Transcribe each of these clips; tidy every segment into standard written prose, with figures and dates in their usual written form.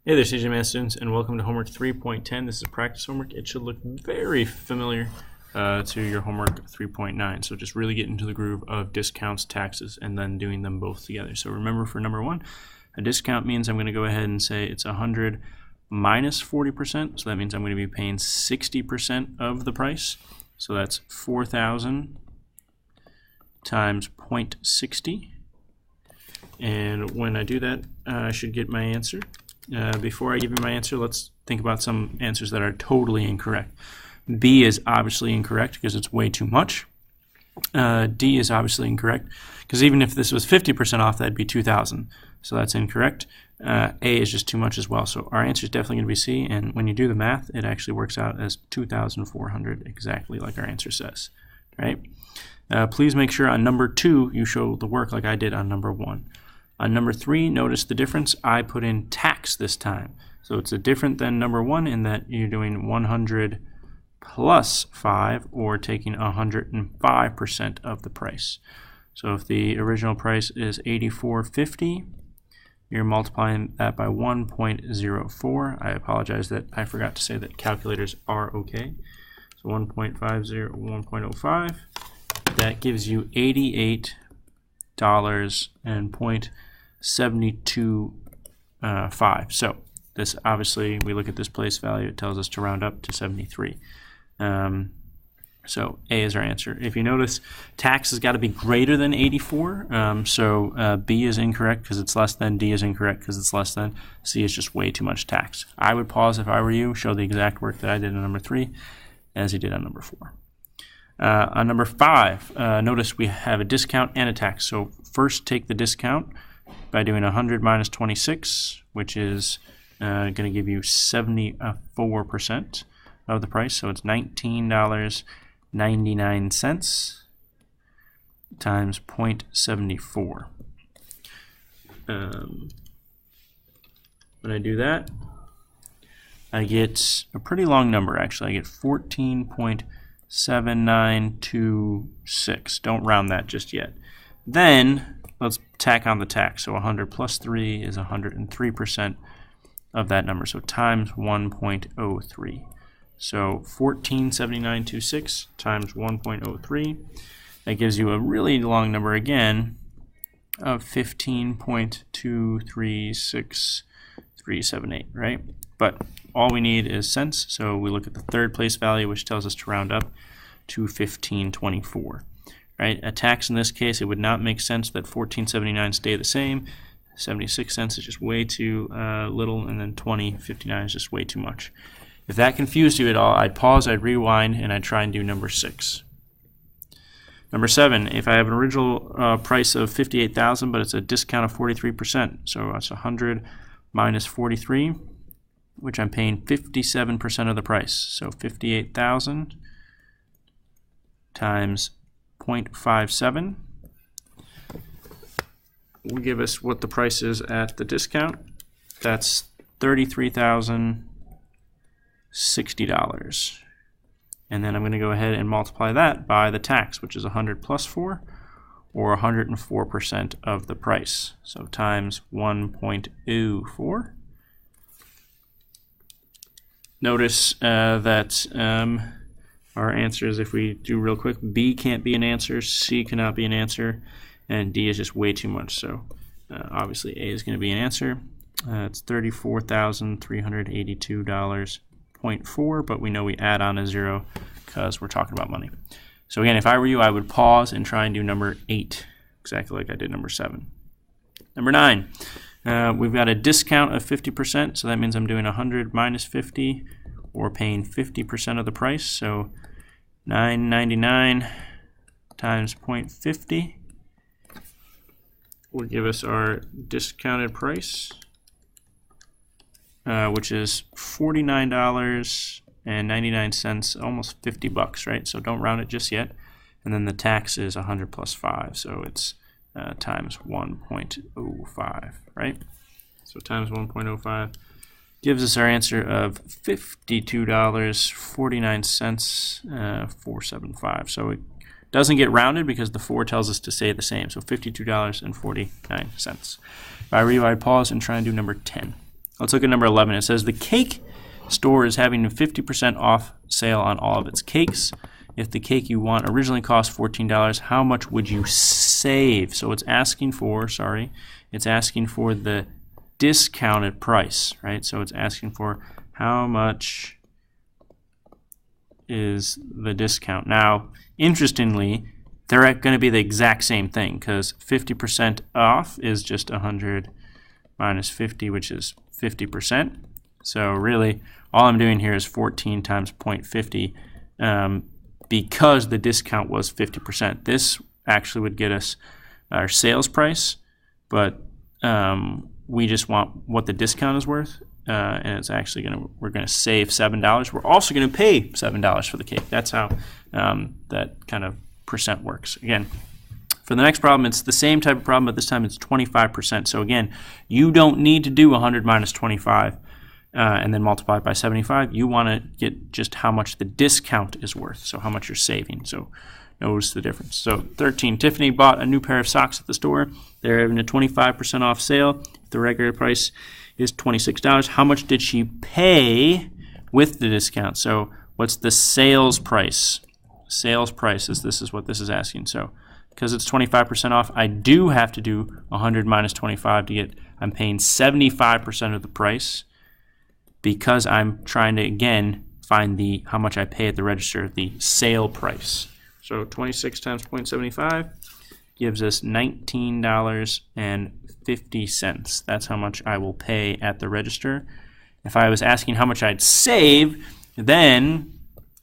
Hey there, CJ Math students, and welcome to homework 3.10. This is practice homework. It should look very familiar to your homework 3.9. So just really get into the groove of discounts, taxes, and then doing them both together. So remember, for number one, a discount means I'm going to go ahead and say it's 100 minus 40%. So that means I'm going to be paying 60% of the price. So that's 4,000 times 0.60. And when I do that, I should get my answer. Before I give you my answer, let's think about some answers that are totally incorrect. B is obviously incorrect because it's way too much. D is obviously incorrect because even if this was 50% off, that'd be 2,000. So that's incorrect. A is just too much as well. So our answer is definitely going to be C. And when you do the math, it actually works out as 2,400, exactly like our answer says. Right? Please make sure on number 2 you show the work like I did on number 1. On number 3, notice the difference. I put in tax this time. So it's different than number 1 in that you're doing 100 plus 5 or taking 105% of the price. So if the original price is $84.50, you're multiplying that by 1.04. I apologize that I forgot to say that calculators are okay. So 1.50, 1.05. That gives you $88 and 0.725. So this obviously, we look at this place value, it tells us to round up to 73. So A is our answer. If you notice, tax has got to be greater than 84. So B is incorrect because it's less than. D is incorrect because it's less than. C is just way too much tax. I would pause if I were you, show the exact work that I did on number 3 as you did on number 4. On number 5, notice we have a discount and a tax. So first take the discount by doing 100 minus 26, which is going to give you 74% of the price. So it's $19.99 times 0.74. When I do that, I get a pretty long number actually. I get 14.7926. Don't round that just yet. Then let's tack on the tax. So 100 plus 3 is 103% of that number. So times 1.03. So 14.7926 times 1.03. That gives you a really long number again of 15.236378, right? But all we need is cents, so we look at the third place value, which tells us to round up to 1524. Right? A tax in this case, it would not make sense that 14.79 stay the same. 76 cents is just way too little, and then 20.59 is just way too much. If that confused you at all, I'd pause, I'd rewind, and I'd try and do number 6. Number 7, if I have an original price of $58,000, but it's a discount of 43%, so that's 100 minus 43, which I'm paying 57% of the price. So 58,000 times 0.57 will give us what the price is at the discount. That's $33,060. And then I'm going to go ahead and multiply that by the tax, which is 100 plus 4, or 104% of the price. So times 1.04. Notice that our answers, if we do real quick, B can't be an answer, C cannot be an answer, and D is just way too much. So obviously A is going to be an answer. It's $34,382.04, but we know we add on a 0 because we're talking about money. So again, if I were you, I would pause and try and do number 8, exactly like I did number 7. Number 9, we've got a discount of 50%, so that means I'm doing 100 minus 50, or paying 50% of the price. So $9.99 times 0.50 will give us our discounted price, which is $49.99, almost $50, right? So don't round it just yet. And then the tax is 100 plus 5, so it's times 1.05, right? So times 1.05 gives us our answer of $52.49, 475. So it doesn't get rounded because the 4 tells us to stay the same. So $52.49. If I were you, I'd pause and try and do number 10. Let's look at number 11. It says the cake store is having a 50% off sale on all of its cakes. If the cake you want originally cost $14, how much would you save? So it's asking for, it's asking for the discounted price, right? So it's asking for how much is the discount. Now, interestingly, they're going to be the exact same thing because 50% off is just 100 minus 50, which is 50%. So really, all I'm doing here is 14 times 0.50 because the discount was 50%. This actually would get us our sales price, but we just want what the discount is worth, and it's actually we're going to save $7. We're also going to pay $7 for the cake. That's how that kind of percent works. Again, for the next problem, it's the same type of problem, but this time it's 25%. So again, you don't need to do 100 minus 25 and then multiply it by 75. You want to get just how much the discount is worth, so how much you're saving. So notice the difference. So 13, Tiffany bought a new pair of socks at the store. They're having a 25% off sale. The regular price is $26. How much did she pay with the discount? So what's the sales price? Sales price this is what this is asking. So because it's 25% off, I do have to do 100 minus 25 to get, I'm paying 75% of the price because I'm trying to, again, find how much I pay at the register, the sale price. So 26 times 0.75 gives us $19.50. That's how much I will pay at the register. If I was asking how much I'd save, then,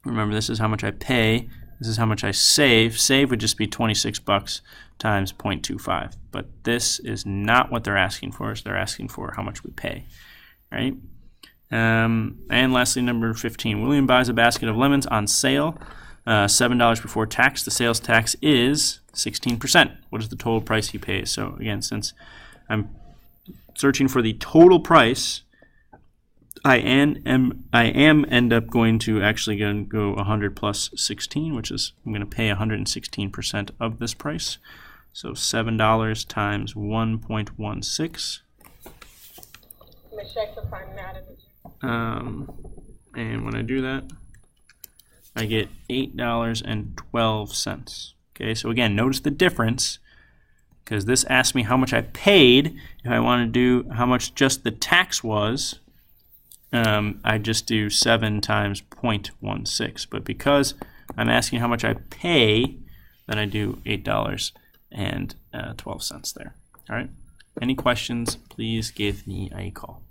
remember this is how much I pay, this is how much I save. Save would just be 26 bucks times 0.25. But this is not what they're asking for. So they're asking for how much we pay, right? And lastly, number 15. William buys a basket of lemons on sale, $7 before tax. The sales tax is 16%. What is the total price he pays? So again, since I'm searching for the total price, I am end up going to actually go 100 plus 16, which is I'm going to pay 116% of this price. So $7 times 1.16. And when I do that, I get $8.12. Okay, so again, notice the difference because this asks me how much I paid. If I want to do how much just the tax was, I just do 7 times 0.16. But because I'm asking how much I pay, then I do $8.12 there. All right. Any questions, please give me a call.